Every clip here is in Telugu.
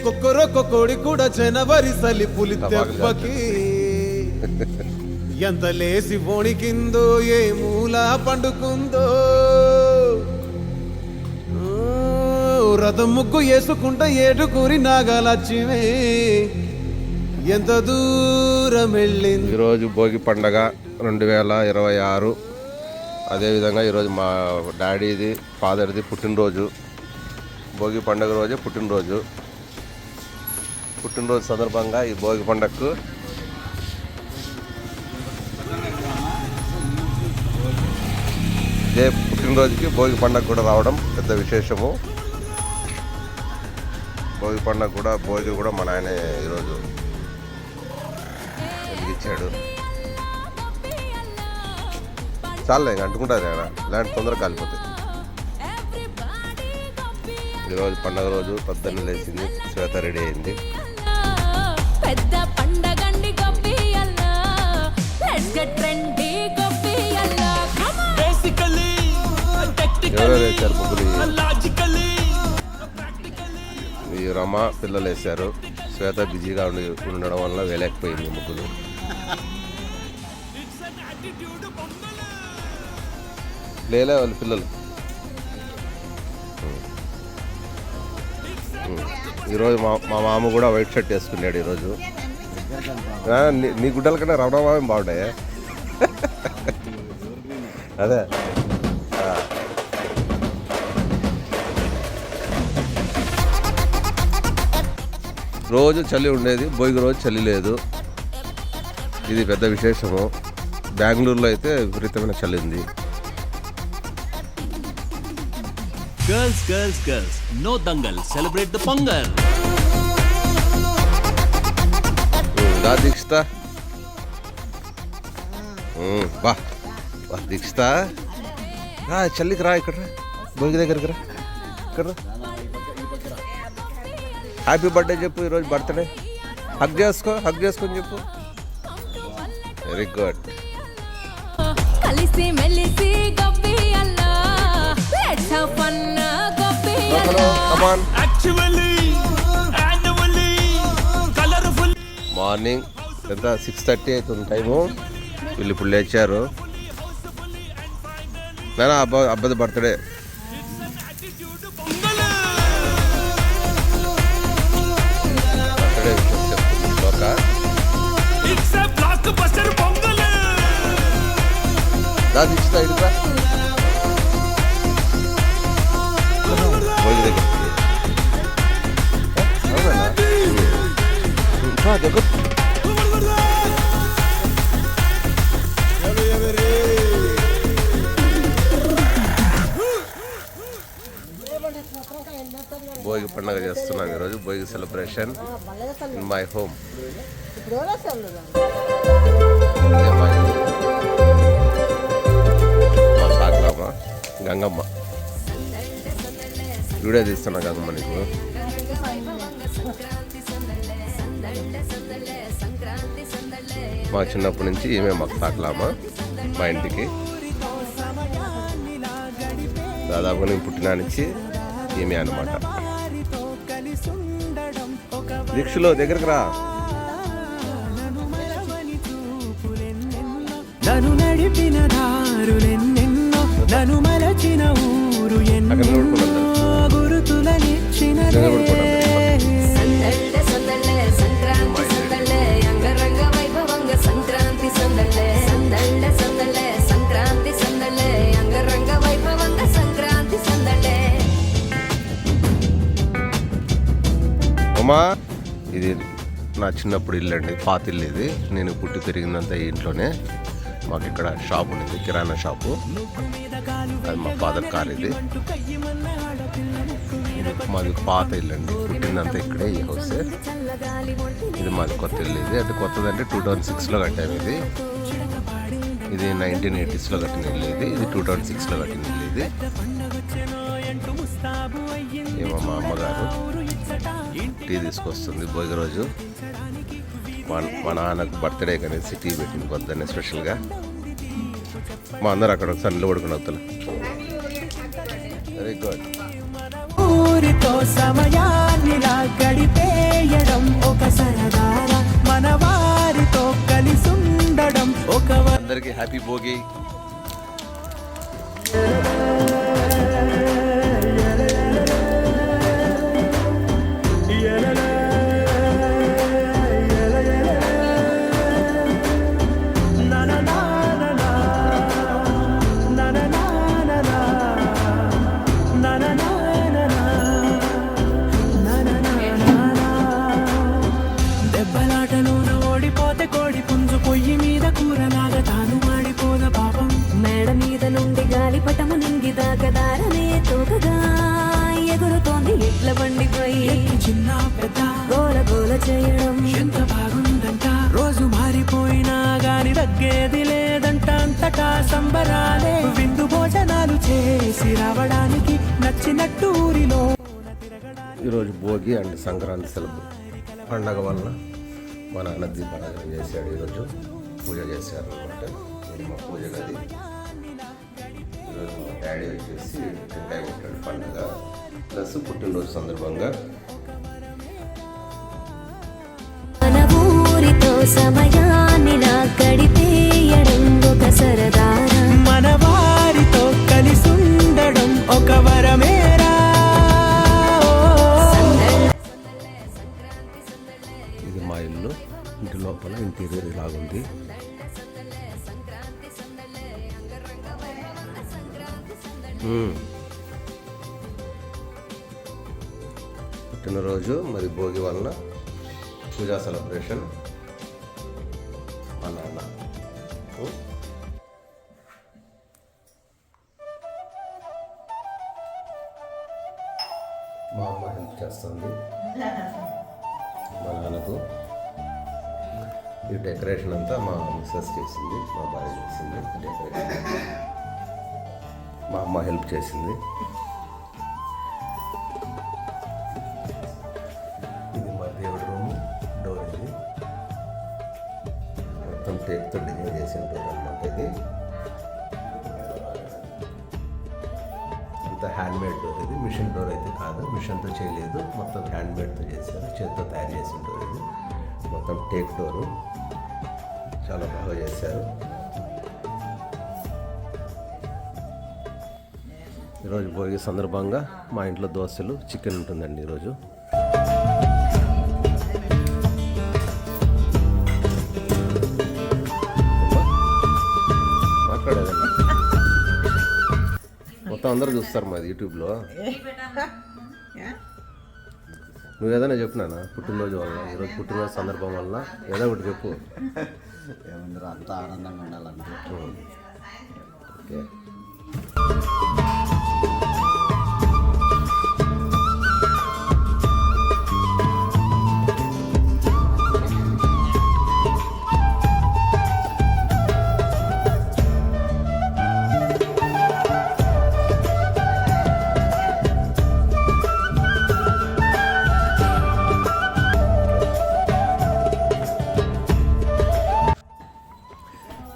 కొక్కరొక్క కోడి కూడా జనవరి సలి పులి దెబ్బకి ఎంత లేసి వణికిందో ఏ మూల పండుకుందో రథం ముగ్గు వేసుకుంటా ఏడుకూరి నాగాలచ్చిమే ఎంత దూరం వెళ్ళింది. ఈరోజు భోగి పండగ 2026. అదేవిధంగా ఈరోజు మా డాడీది ఫాదర్ది పుట్టినరోజు. భోగి పండుగ రోజే పుట్టినరోజు సందర్భంగా ఈ భోగి పండగకు ఇదే పుట్టినరోజుకి భోగి పండగ కూడా రావడం పెద్ద విశేషము. భోగి పండగ కూడా భోగి కూడా మా నాయన ఈరోజు వెలిగించాడు. చాలా ఇంకా అంటుకుంటుంది కదా, ఇలాంటి తొందరగా కాలిపోతుంది. ఈరోజు పండగ రోజు పొద్దున్న లేచింది, శ్వేత రెడీ అయింది. ఎవరో వేశారు ముగ్గులు, ఈ రమ పిల్లలు వేశారు. శ్వేత బిజీగా ఉండడం వల్ల వేలేకపోయింది ముగ్గులు. లేలే వాళ్ళు పిల్లలు. ఈరోజు మా మామ కూడా వైట్ షర్ట్ వేసుకున్నాడు ఈరోజు. నీ గుడ్డల కన్నా రమణమామ బాగున్నాయా? అదే రోజు చలి ఉండేది, భోగి రోజు చలి లేదు. ఇది పెద్ద విశేషము. బెంగళూరులో అయితే విపరీతమైన చలి ఉంది. Girls, girls, girls, no dangal, celebrate the Pongal. Dikshita వా వా దీక్షిత రా, చల్లికి రా, ఇక్కడ రా, భోగి దగ్గరికి రా, ఇక్కడ రా. హ్యాపీ బర్త్డే చెప్పు, ఈరోజు బర్త్డే. హగ్ చేసుకొని చెప్పు. Very good. మార్నింగ్ ఎంత 6:30 అవుతుంది టైము. వీళ్ళు ఇప్పుడు లేచారు. నేనా అబ్బాయి బర్త్డే. దీక్షిత ఇడుగా భోగి దగ్గర భోగి పండుగ చేస్తున్నాం ఈరోజు. Bhogi celebration in my home. మా సాకులమ్మ గంగమ్మ వీడియో తీస్తున్నా. గంగమ్మ నీకు మా చిన్నప్పటి నుంచి ఈమె మాకు సాకులమ్మ. మా ఇంటికి దాదాపు నేను పుట్టిన నుంచి ఈమె అన్నమాట. దీక్షలో దగ్గరకు రా. నన్ను నడిపిన దారులెన్నెన్నో, నన్ను మలచిన ఊరు ఎన్నో, గురుతులనిచ్చిన అమ్మా. ఇది నా చిన్నప్పుడు ఇల్లు అండి, పాత ఇల్లు ఇది. నేను పుట్టి పెరిగినంత ఈ ఇంట్లోనే. మాకు ఇక్కడ షాప్ ఉంది, కిరాణా షాపు. అది మా ఫాదర్ కార్. ఇది మాది పాత ఇల్లు అండి, పుట్టిందంతా ఇక్కడే ఈ హౌస్. ఇది మాది కొత్త ఇల్లు. ఇది అంటే కొత్తదంటే 2006లో కట్టాము. ఇది 1980sలో కట్టిన ఇల్లు. ఇది 2006లో కట్టిన ఇల్లు. ఇది ఏమో మా అమ్మగారు టీ తీసుకొస్తుంది భోగి రోజు. మా నాన్నకు బర్త్డే కనేసి టీ పెట్టింది పొద్దున్నే స్పెషల్గా. మా అందరు అక్కడ ఒకసారి నిలబడుకుని అవుతారు. Very good. అందరికీ హ్యాపీ భోగి. దెబ్బలాటలోన ఓడిపోతే కోడి పుంజు పొయ్యి మీద కూరలాగా తాను మాడిపోద పాపం. మేడ మీద నుండి గాలిపటము నింగిదాకా దారనే తోకగా ఎగురుతోంది ఎడ్ల బండిపై. ఎత్తి చిన్న పెద్ద గోల గోల చేయడం ఎంత బాగుందంట. రోజు మారిపోయినా గాని తగ్గేది లేదంట. అంతటా సంబరాలే విందు భోజనాలు చేసి రావడానికి నచ్చినట్టు ఊరిలో ఈరోజు భోగి అండ్ సంక్రాంతి పండగ వలన మా నాన్న దీపారాధన చేశాడు. ఈరోజు పూజ చేశారు అనమాట. ఇది మా పూజ గది. ఈరోజు మా డాడీ వచ్చేసి టెంకాయ కొట్టాడు పండగ ప్లస్ పుట్టినరోజు సందర్భంగా. మన ఊరితో సమయాన్ని నా గడిపేయడం ఒక సరదారా. మన వారితో కలిసుండడం ఒక వరమేరా. ఇది మా ఇల్లు. ఇంటి లోపల ఇంటీరియర్ ఇలాగుంది. పుట్టినరోజు మరి భోగి వలన పూజా సెలబ్రేషన్ మా నాన్న. మా అమ్మ హెల్ప్ చేస్తుంది మా నాన్నకు. ఈ డెకరేషన్ అంతా మా మిస్సెస్ చేసింది, మా భార్య చేసింది డెకరేషన్. మా అమ్మ హెల్ప్ చేసింది. ఇది మా దేవుడి రూమ్ డోర్. ఇది మొత్తం టేక్తో డిజైన్ చేసి ఉంటుంది అనమాట. ఇది అంతా హ్యాండ్మేడ్ డోర్. ఇది మిషన్ డోర్ అయితే కాదు, మిషన్తో చేయలేదు, మొత్తం హ్యాండ్మేడ్తో చేశారు, చేతితో తయారు చేసిన డోర్. ఇది మొత్తం టేక్ డోరు, చాలా బాగా చేశారు. ఈరోజు భోగి సందర్భంగా మా ఇంట్లో దోశలు చికెన్ ఉంటుందండి ఈరోజు. మాట్లాడేదండి మొత్తం అందరూ చూస్తారు మాది యూట్యూబ్లో. నువ్వు ఏదైనా చెప్పినానా పుట్టినరోజు వల్ల, ఈరోజు పుట్టినరోజు సందర్భం వల్ల ఏదో ఒకటి చెప్పు. ఏమందరూ అంతా ఆనందంగా ఉండాలంటే. ఓకే.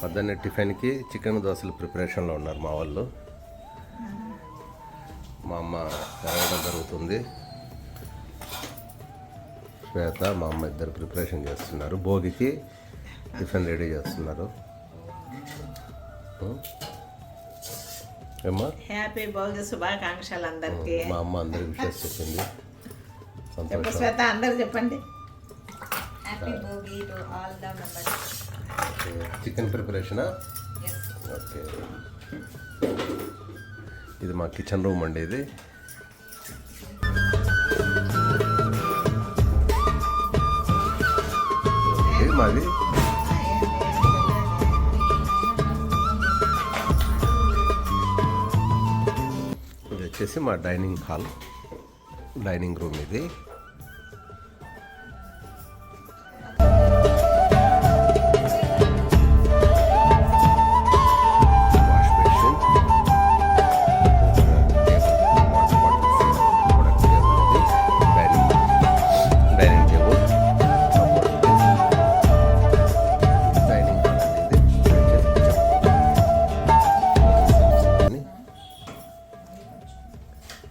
పొద్దున్నే టిఫిన్కి చికెన్ దోశలు ప్రిపరేషన్లో ఉన్నారు మా వాళ్ళు. మా అమ్మ తిరగడం జరుగుతుంది. శ్వేత మా అమ్మ ఇద్దరు ప్రిపరేషన్ చేస్తున్నారు. భోగికి టిఫిన్ రెడీ చేస్తున్నారు. ఏమ్మా హ్యాపీ భోగి శుభాకాంక్షలు అందరికీ. మా అమ్మ అందరికి విషెస్ చెప్పింది. సంతోషం. శ్వేత అందరు చెప్పండి. Happy Bhogi to all the members. Chicken ప్రిపరేషనా? ఓకే. ఇది మా కిచెన్ రూమ్ అండి. ఇది మాది. ఇది వచ్చేసి మా డైనింగ్ హాల్, డైనింగ్ రూమ్. ఇది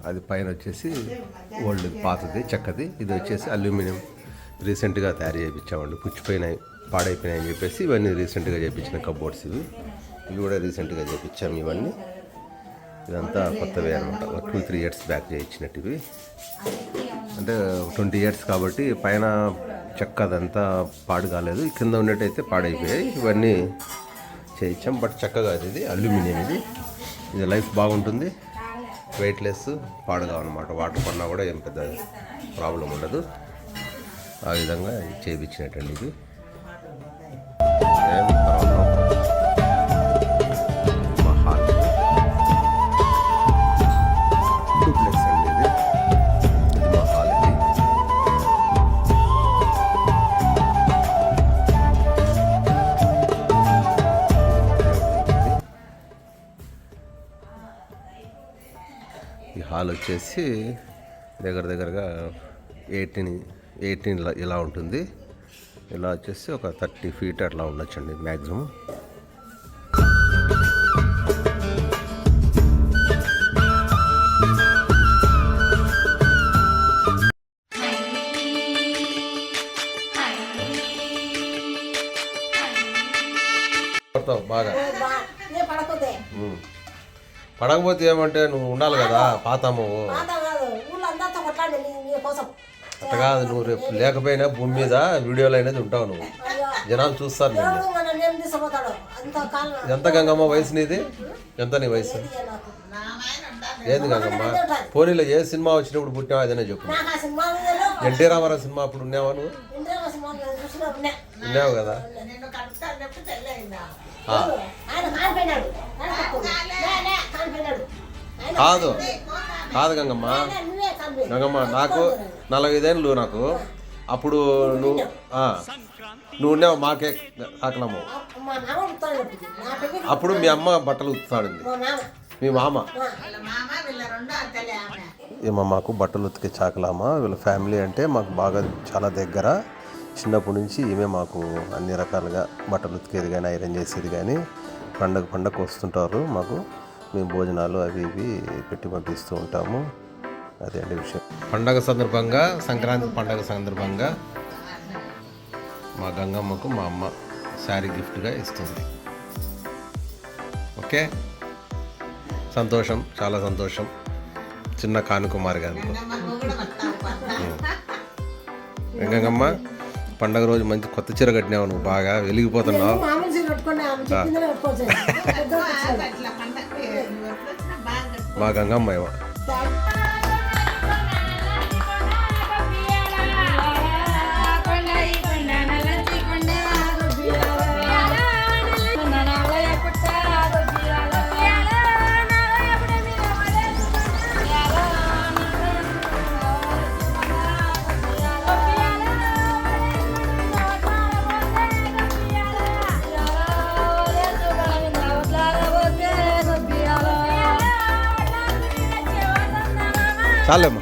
అది పైన వచ్చేసి ఓల్డ్ పాతది చెక్కది. ఇది వచ్చేసి అల్యూమినియం రీసెంట్గా తయారు చేయించామండి. పుచ్చిపోయినాయి పాడైపోయినాయని చెప్పేసి ఇవన్నీ రీసెంట్గా చేయించిన కబోర్డ్స్ ఇవి కూడా రీసెంట్గా చేయించాము ఇవన్నీ. ఇదంతా కొత్తవే అనమాట. 2-3 ఇయర్స్ బ్యాక్ చేయించినట్టు ఇవి. అంటే 20 ఇయర్స్ కాబట్టి పైన చెక్క అదంతా పాడు కాలేదు, కింద ఉన్నట్టయితే పాడైపోయాయి. ఇవన్నీ చేయించాం. బట్ చెక్క కాదు, ఇది అల్యూమినియం. ఇది లైఫ్ బాగుంటుంది, వెయిట్లెస్, పాడు కావన్నమాట. వాటర్ పడినా కూడా ఏం పెద్ద ప్రాబ్లం ఉండదు. ఆ విధంగా చేయించినట్టండి ఇది. ఏం ప్రాబ్లం. మా హాల్ డూప్లెక్స్ అండి ఇది. ఇది మా హాల్. ఈ హాల్ వచ్చేసి దగ్గరగా 18 ఇలా ఉంటుంది. ఇలా వచ్చేసి ఒక 30 feet అట్లా ఉండొచ్చండి మ్యాక్సిమం. బాగా పడకపోతే ఏమంటే నువ్వు ఉండాలి కదా, పాతాము. అట్ట కాదు, నువ్వు రేపు లేకపోయినా భూమి మీద వీడియోలో అనేది ఉంటావు. నువ్వు జనాలు చూస్తారు నేను. ఎంత గంగమ్మ వయసు నీది? ఎంత నీ వయసు? ఏంది గంగమ్మ? పోనీలో ఏ సినిమా వచ్చినప్పుడు పుట్టినావా అదేనే చెప్పు. ఎన్టీ రామారావు సినిమా అప్పుడు ఉన్నావా నువ్వు? ఉన్నావు కదా. కాదు గంగమ్మ, నాకు 45 ఏళ్ళు. నాకు అప్పుడు నువ్వు ఉన్నావు మాకే కాకలమ్మ. అప్పుడు మీ అమ్మ బట్టలు ఉతుకుతాడింది, మీ మామ. ఏమో మాకు బట్టలు ఉతికే చాకలమ్మ. వీళ్ళ ఫ్యామిలీ అంటే మాకు బాగా చాలా దగ్గర. చిన్నప్పటి నుంచి ఈమె మాకు అన్ని రకాలుగా బట్టలు ఉతికేది కానీ ఐరన్ చేసేది కానీ. పండగకు వస్తుంటారు మాకు. మేము భోజనాలు అవి ఇవి పెట్టి పంపిస్తూ ఉంటాము. అదే అండి విషయం. పండగ సందర్భంగా, సంక్రాంతి పండగ సందర్భంగా మా గంగమ్మకు మా అమ్మ శారీ గిఫ్ట్గా ఇస్తుంది. ఓకే, సంతోషం, చాలా సంతోషం. చిన్న కానుకుమారి గారికి. గంగమ్మ, పండగ రోజు మంచి కొత్త చీర కట్టినావు, నువ్వు బాగా వెలిగిపోతున్నావు. మా గంగమ్మ ఇవ్వ. చాలేమ్మా.